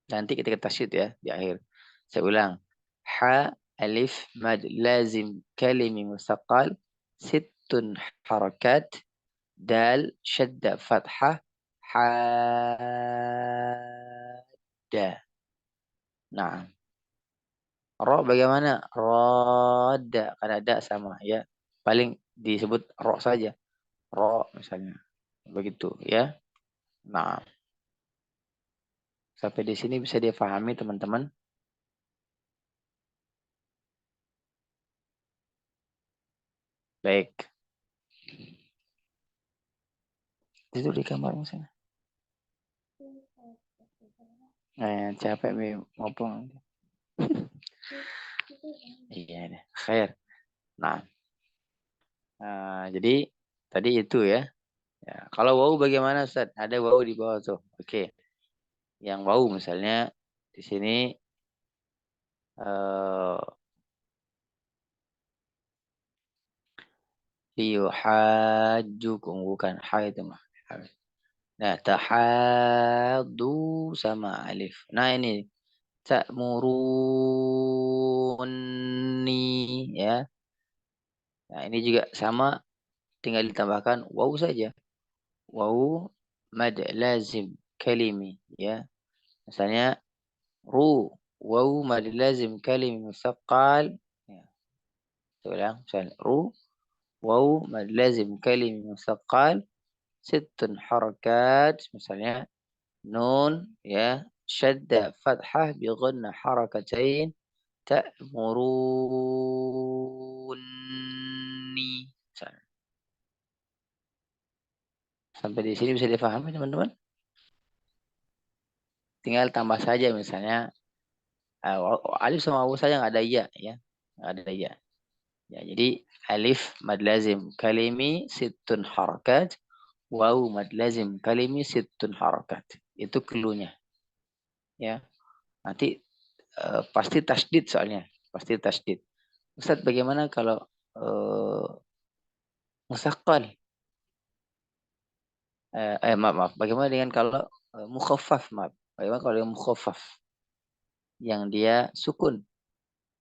Nanti ketika tasyid ya di akhir. Saya ulang. Ha alif mad lazim kalimi musaqqal sittun harakat dal syadda fathah hadda. Nah, ro bagaimana? Roda karena ada sama ya. Paling disebut ro saja. Ro misalnya. Begitu ya. Nah, sampai di sini bisa dipahami teman-teman. Baik. Tidur di kamar misalnya. Capek mau pulang. Iya deh. Khair. Nah, jadi tadi itu ya. Ya. Kalau wau bagaimana Ustaz? Ada wau di bawah tuh. Oke. Yang wau misalnya di sini liyuhajjukum bukan ha itu mah. Nah, tahaddu sama alif. Nah, ini ta'muruni ya. Nah, ini juga sama tinggal ditambahkan waw saja. Waw mad lazim kalimi ya. Misalnya ru waw mad lazim kalimi musaqqal ya. Ulang misalnya ru waw mad lazim kalimi musaqqal sittun harakat misalnya nun ya syadda fathah bi ghanna harakatain ta'muruni. Sampai di sini bisa dipahami teman-teman? Tinggal tambah saja misalnya alif sama wawu saja nggak ada ya, nggak ada ya. Ya, jadi alif mad lazim kalimi sittun harakat, wawu mad lazim kalimi sittun harakat. Itu cluenya. Ya. Nanti pasti tasdid soalnya, pasti tasdid. Ustaz, bagaimana kalau musaqqal? Maaf. Bagaimana dengan kalau mukhaffaf? Maaf. Bagaimana kalau yang mukhaffaf? Yang dia sukun.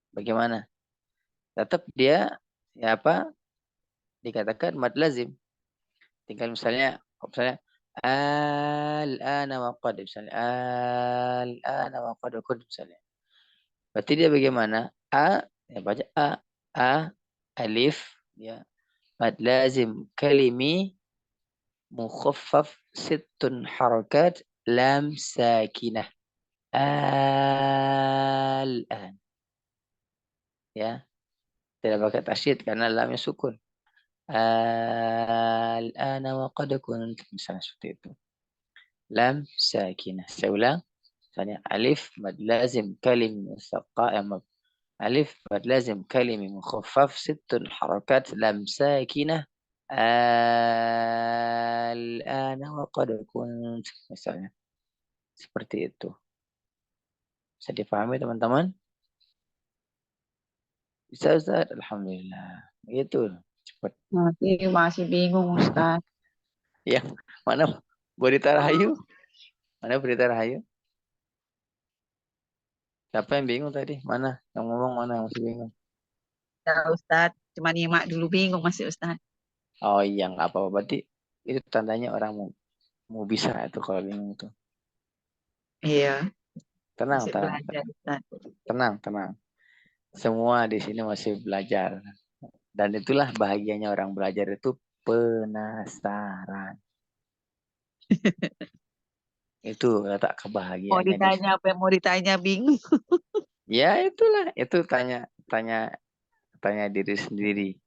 Bagaimana? Tetap dia ya apa? dikatakan mad lazim. Tinggal misalnya al-ana wa qad, misalnya al-ana wa qad kun, misalnya. Berarti dia bagaimana? Ya baca alif, ya. Mad lazim kalimi mukhaffaf sittun harakat lam sakinah. Al-an. Ya. Tidak pakai tasydid karena lamnya sukun. Al-ana wa qad kunt, misalnya seperti itu. Lam sakinah. Saya ulang. Misalnya alif mad lazim kalim alif mad lazim kalim mukhaffaf sittun harakat lam sakinah. Al-ana wa qad kunt, misalnya seperti itu. Bisa dipahami teman-teman? Bisa Ustaz? Alhamdulillah. Begitu. Cepat. Masih bingung Ustaz. Ya, mana Berita Rahayu? Mana Berita Rahayu? Siapa yang bingung tadi? Mana? Yang ngomong mana yang masih bingung? Ya Ustaz, cuma nyimak dulu bingung masih Ustaz. Oh iya, nggak apa-apa. Berarti itu tandanya orang mau bisa itu kalau bingung itu. Iya, Tenang, masih tenang, belajar Ustaz. tenang, tenang. Semua di sini masih belajar. Dan itulah bahagianya orang belajar itu penasaran. Itu letak Mau kebahagiaannya di situ. ditanya apa yang mau ditanya bingung. Ya itulah, itu tanya diri sendiri.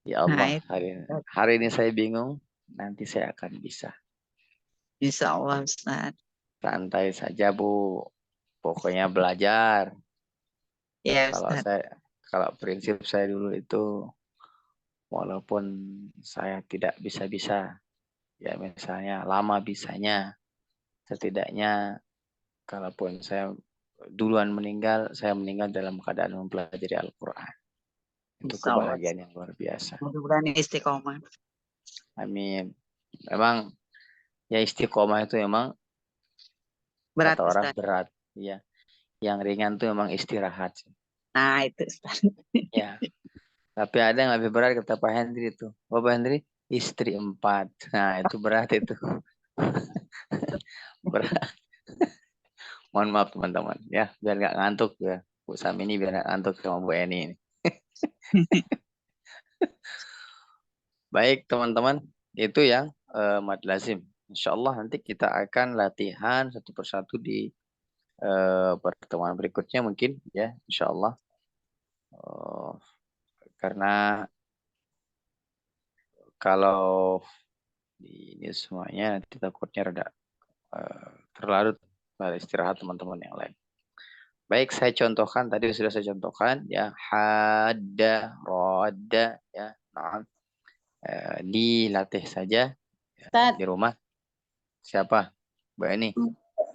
Ya Nah, Allah, itu hari ini saya bingung, nanti saya akan bisa. insya Allah Ustaz. Santai saja, Bu. Pokoknya belajar. Ya Kalau Ustaz. kalau prinsip saya dulu itu, walaupun saya tidak bisa-bisa, ya misalnya lama bisanya, setidaknya kalaupun saya duluan meninggal, saya meninggal dalam keadaan mempelajari Al-Quran. Itu Insya Allah. kebahagiaan yang luar biasa. Mudah-mudahan istiqomah. Amin. Memang ya istiqomah itu memang Berat kata orang Ustaz. berat. Ya. Yang ringan tuh memang istirahat. Nah, itu Ustaz. Ya. Tapi ada yang lebih berat kata Pak Hendri itu. Pak Hendri, istri 4. Nah, itu berat itu. Berat. Mohon maaf teman-teman. Ya, biar nggak ngantuk ya. Bu Samini biar nggak ngantuk sama Bu Eni ini. Baik teman-teman. Itu yang mad lazim. Insya Allah nanti kita akan latihan satu persatu di pertemuan berikutnya mungkin ya. Insya Allah. Karena kalau ini semuanya nanti takutnya rada terlarut pada istirahat teman-teman yang lain. Baik, saya contohkan tadi sudah saya contohkan ya hada, roda ya. Nah, dilatih saja ya, Ustaz, di rumah. Siapa? Mbak Eni.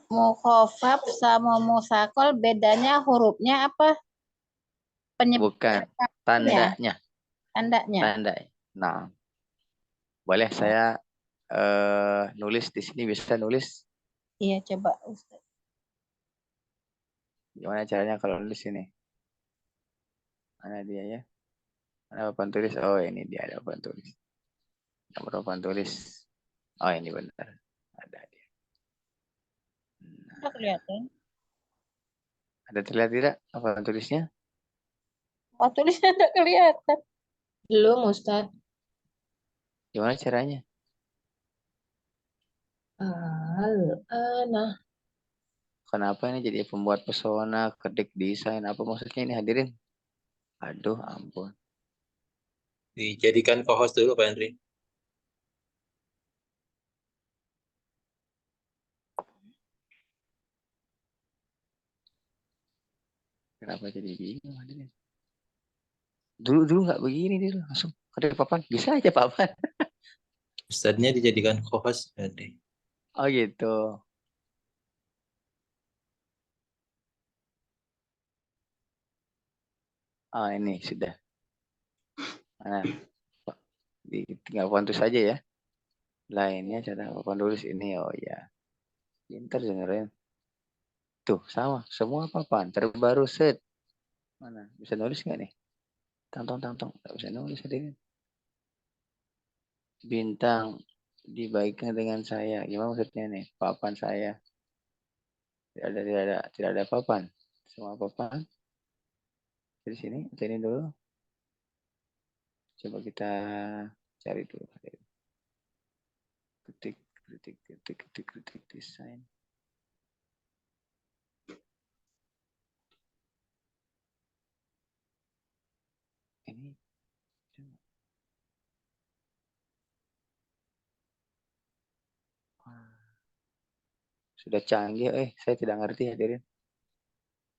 mukhafaf sama musakol bedanya hurufnya apa? Bukan Penyebabnya, tandanya, tandanya. tanda. Nah, boleh saya nulis di sini, bisa nulis? Iya, coba Ustaz. Gimana caranya kalau nulis ini? Mana dia ya? Ada papan tulis. Oh, ini dia ada papan tulis. Nomor papan tulis. Oh, ini benar. Ada dia. Udah kelihatan. Ada terlihat tidak papan tulisnya? Oh, tulisnya enggak kelihatan. Belum, Ustaz. Gimana caranya? Al-ana. Kenapa ini jadi pembuat pesona, kedik desain? Apa maksudnya ini hadirin? Aduh, ampun. Dijadikan co-host dulu Pak Henry. Kenapa jadi bingung hadirin? Dulu nggak begini dulu, langsung kedik papan. Bisa aja papan. Ustadznya dijadikan co-host Pak Henry. Oh gitu. Oh ini sudah. Nah, tinggal papan tulis saja ya. Lainnya cara papan tulis ini. Oh ya. Pintar dengerin. Tuh sama, semua papan terbaru set. Mana? Bisa nulis nggak nih? Tang. Nggak bisa nulis hadirin. bintang dibagikan dengan saya. Gimana maksudnya nih? Papan saya. Tidak ada papan. Semua papan di sini. Atau ini dulu. Coba kita cari dulu. Ketik desain. Ini sudah canggih, saya tidak ngerti hadirin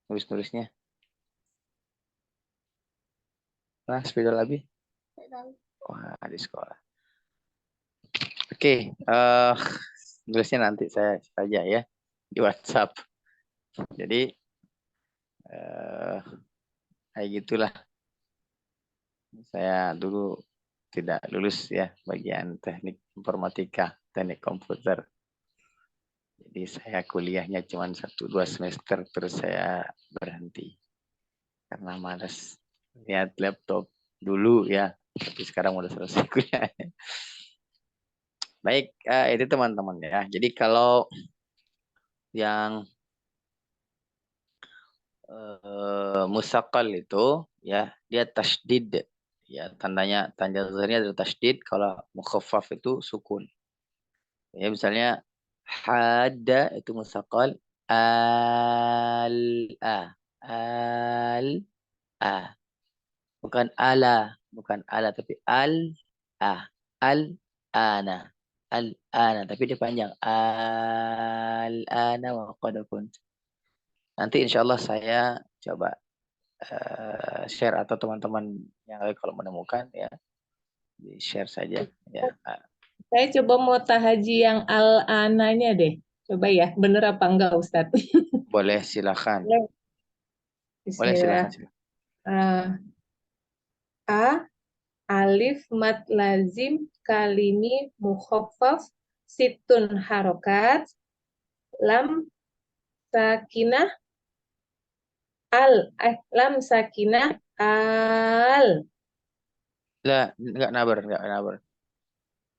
nulis-nulisnya. Nah, sepeda lebih. Wah, di sekolah. Oke, nulisnya nanti saya saja ya di WhatsApp. Jadi kayak gitulah. Saya dulu tidak lulus ya bagian teknik informatika, teknik komputer. Jadi saya kuliahnya cuma 1-2 semester terus saya berhenti karena malas lihat laptop dulu ya. Tapi sekarang udah selesai kuliah. Baik, itu teman-teman ya. Jadi kalau yang musakal itu ya dia tasdid ya, tanda zahirnya adalah tasdid. Kalau mukhaffaf itu sukun ya, misalnya hada itu musakal al a bukan ala tapi al ana tapi dia panjang al ana wa qad kunt. Nanti insyaallah saya coba share atau teman-teman yang lain kalau menemukan ya di share saja ya. Saya coba mau tahaji yang al-ananya deh. Coba ya, bener apa enggak Ustadz? Boleh silakan. Boleh Bismillah. silakan. A alif mad lazim kalimi mukhaffaf situn harokat lam sakinah lam sakinah al Enggak nabar.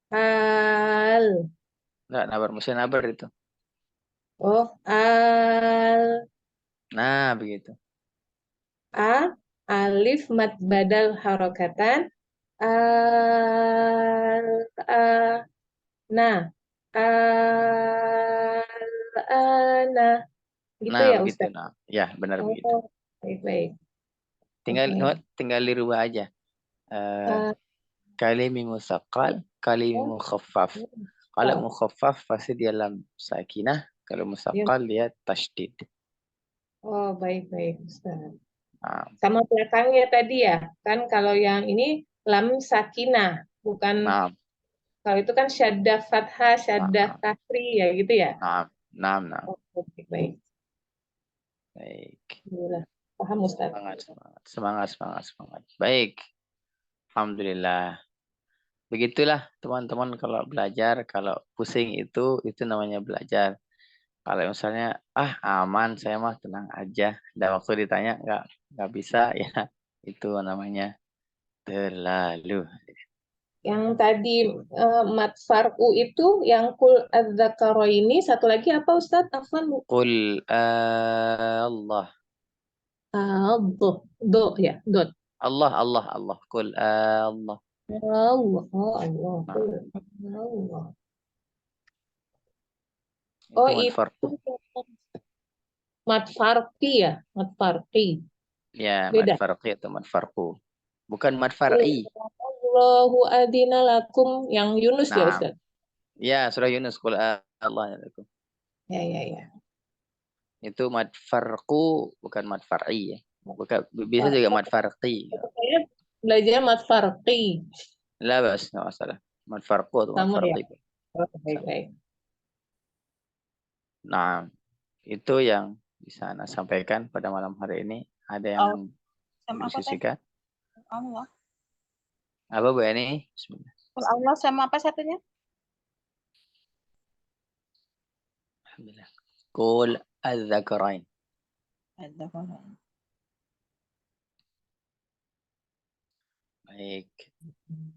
al Enggak nabar, mesti nabar itu. oh al Nah, begitu. a alif mad badal harokatan al nah ana gitu Nah, ya begitu. Ustaz. Nah, ya benar begitu. Oh, baik. Tinggal liru aja. Ah, Kalimi musaqqal, kalimi mukhaffaf. Kalau mukhaffaf pasti dia lam sakinah, kalau musaqqal dia tasydid. Oh, baik Ustaz. Nah, Sama belakangnya tadi ya, kan kalau yang ini lam sakinah, bukan nah, kalau itu kan syaddah fathah, syaddah kasri ya gitu ya. nah. Oh, baik. Baik. Alhamdulillah. Paham Ustaz. Semangat. Baik. Alhamdulillah. Begitulah teman-teman kalau belajar, kalau pusing itu namanya belajar. Kalau misalnya aman saya mah tenang aja. Dan waktu ditanya nggak bisa ya itu namanya terlalu. Yang tadi mat far'u itu yang kul adz-dzakaraini, satu lagi apa Ustaz? Afwan. Qul Allah. Do ya, dot. Allah. Qul Allah. Allah. Oh, Itu itu mat farqi ya, mat farqi. ya, Beda. mad farqi atau mad farqu. Bukan mad far'i. Allahu adina lakum yang Yunus ya Ustaz. Ya, surah Yunus, qul Allah. Ya. Itu mad farqu bukan mad far'i ya. Bukan, bisa juga mad farqi. Saya belajar mat farqi. La bas, enggak masalah. Mad farqu atau mad Sama ya. farqi. Baik. Nah, itu yang bisa Ana sampaikan pada malam hari ini. Ada yang diskusikan? Allah. Apa Bu Eni? Bismillah. Allah sama apa satunya? Alhamdulillah. Qul adz-dzakarain. Baik,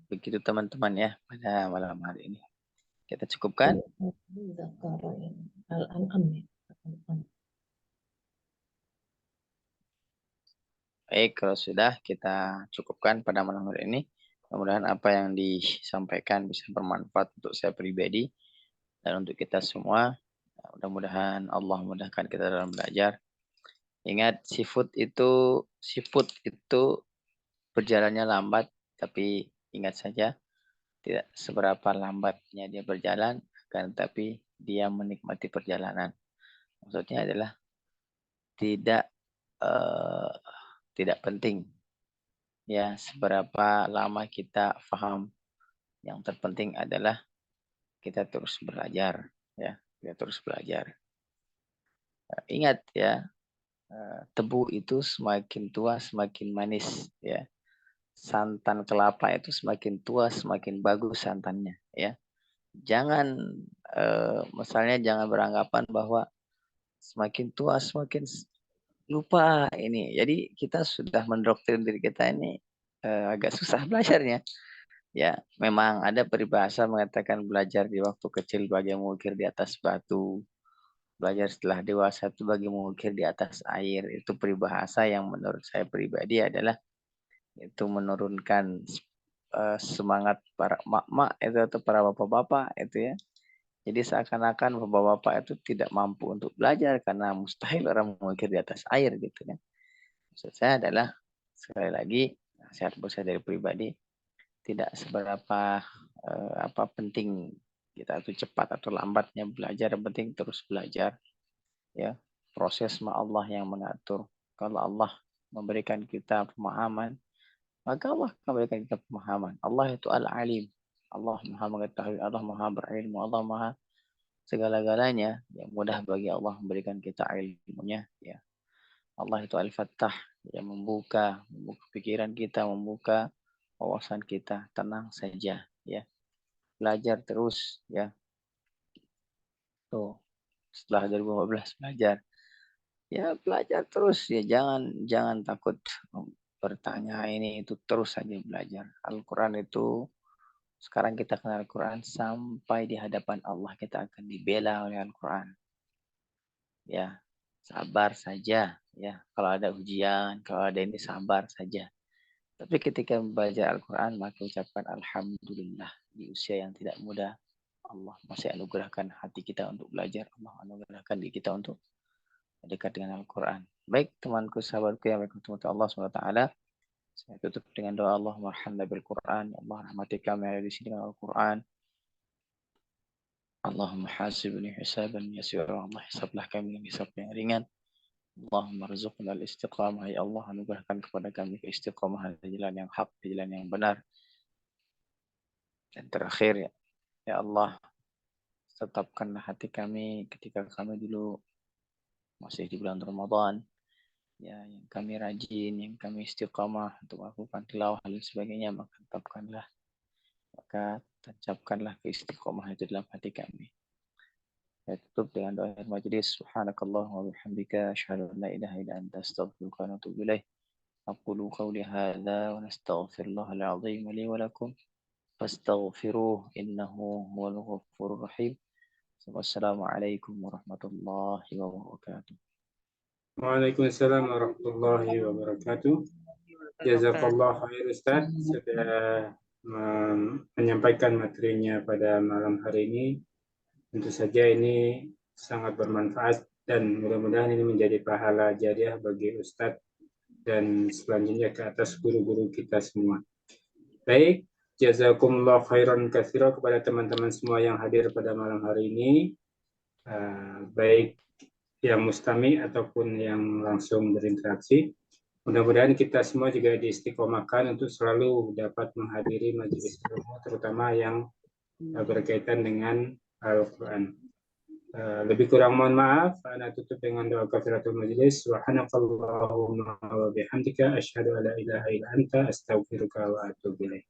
begitu teman-teman ya pada malam hari ini. Kita cukupkan. Al-An'am ya. Al-An'am. Baik, kalau sudah kita cukupkan pada malam hari ini. Mudah-mudahan apa yang disampaikan bisa bermanfaat untuk saya pribadi dan untuk kita semua. Mudah-mudahan Allah memudahkan kita dalam belajar. Ingat, siput itu berjalannya lambat, tapi ingat saja tidak seberapa lambatnya dia berjalan, akan tetapi dia menikmati perjalanan. Maksudnya adalah tidak penting ya seberapa lama kita paham. Yang terpenting adalah kita terus belajar ya, kita terus belajar. Ingat ya, tebu itu semakin tua semakin manis ya. Santan kelapa itu semakin tua semakin bagus santannya ya. Jangan misalnya jangan beranggapan bahwa semakin tua semakin lupa ini. Jadi kita sudah mendoktrin diri kita ini agak susah belajarnya. Ya, memang ada peribahasa mengatakan belajar di waktu kecil bagi mengukir di atas batu. Belajar setelah dewasa itu bagi mengukir di atas air. Itu peribahasa yang menurut saya pribadi adalah itu menurunkan semangat para mak-mak itu atau para bapak-bapak itu ya. Jadi seakan-akan bapak-bapak itu tidak mampu untuk belajar karena mustahil orang mengukir di atas air gitu kan. Maksud saya adalah sekali lagi nasihat saya dari pribadi tidak seberapa penting kita itu cepat atau lambatnya belajar, yang penting terus belajar ya. Proses Allah yang mengatur. Kalau Allah memberikan kita pemahaman, maka Allah akan memberikan kita pemahaman. Allah itu Al-Alim. Allah Maha mengetahui, Allah Maha berilmu, Allah Maha segala-galanya. Yang mudah bagi Allah memberikan kita ilmunya ya. Allah itu Al-Fattah, yang membuka pikiran kita, membuka wawasan kita. Tenang saja ya. Belajar terus ya. Tuh, setelah 2015 belajar. Ya belajar terus ya, jangan takut bertanya ini itu, terus saja belajar. Al-Quran itu sekarang kita kenal Al-Quran sampai di hadapan Allah kita akan dibela oleh Al-Quran. Ya, sabar saja ya. Kalau ada ujian, kalau ada ini sabar saja. Tapi ketika membaca Al-Quran maka ucapkan Alhamdulillah, di usia yang tidak muda Allah masih anugerahkan hati kita untuk belajar. Allah anugerahkan diri kita untuk dekat dengan Al-Quran. Baik temanku, sahabatku yang berkata Allah SWT, saya tutup dengan doa Allahumma arhamna bil Quran. Allah rahmati kami yang ada di sini dengan Al-Quran. Allahumma hasibni hisaban yasira. Allah hisablah kami dengan hisab yang ringan. Allahumma rizqna al-istiqamah. Ya Allah anugerahkan kepada kami keistiqamahan di jalan yang hak, di jalan yang benar. Dan terakhir ya Allah, tetapkanlah hati kami ketika kami dulu masih di bulan Ramadan ya, yang kami rajin, yang kami istiqamah untuk melakukan tilawah dan sebagainya, maka tancapkanlah keistiqamah itu dalam hati kami. Saya tutup dengan doa akhir majlis. Subhanakallahumma wa bihamdika asyhadu an la ilaha illa anta astaghfiruka wa atubu ilaik. Aqulu qawli hadza wa nastaghfirullahal azim li wa lakum fastaghfiruhu innahu huwal ghafurur rahim. Wassalamualaikum warahmatullahi wabarakatuh. Waalaikumsalam warahmatullahi wabarakatuh. Jazakallah khair Ustaz sudah menyampaikan materinya pada malam hari ini. Tentu saja ini sangat bermanfaat dan mudah-mudahan ini menjadi pahala jariah bagi Ustaz dan selanjutnya ke atas guru-guru kita semua. Baik, jazakumullah khairan katsira kepada teman-teman semua yang hadir pada malam hari ini. Baik yang mustami ataupun yang langsung berinteraksi. Mudah-mudahan kita semua juga diistiqomahkan untuk selalu dapat menghadiri majelis ilmu, terutama yang berkaitan dengan Al-Quran. Lebih kurang mohon maaf. Ana tutup dengan doa kafaratul majelis. Subhanakallahumma wa bihamdika asyhadu an la ilaha illa anta astaghfiruka wa atubu ilaik.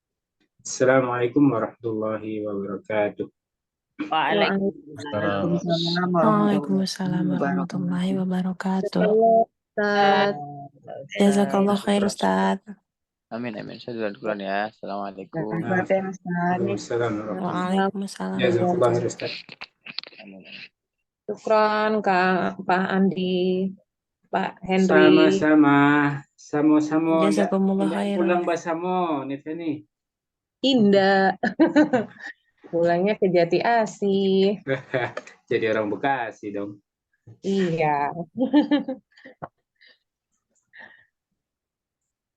Assalamualaikum warahmatullahi wabarakatuh. Waalaikumsalam warahmatullahi wabarakatuh. Ustaz. Jazakallah khair Ustaz. Amin, amin. Saya duluan ya. Assalamualaikum. Fatihah, Ustaz. Waalaikumsalam warahmatullahi Waalaikumsalam. Jazakallah khair, Ustaz. Amin, amin. Syukron Kak Pak Andi, Pak Henry. Sama-sama. Samo-samo. Jazakumullah Indah khairan. pulang basamo, Nifeni. Indah. Pulangnya ke Jati Asih. Jadi orang Bekasi dong. Iya.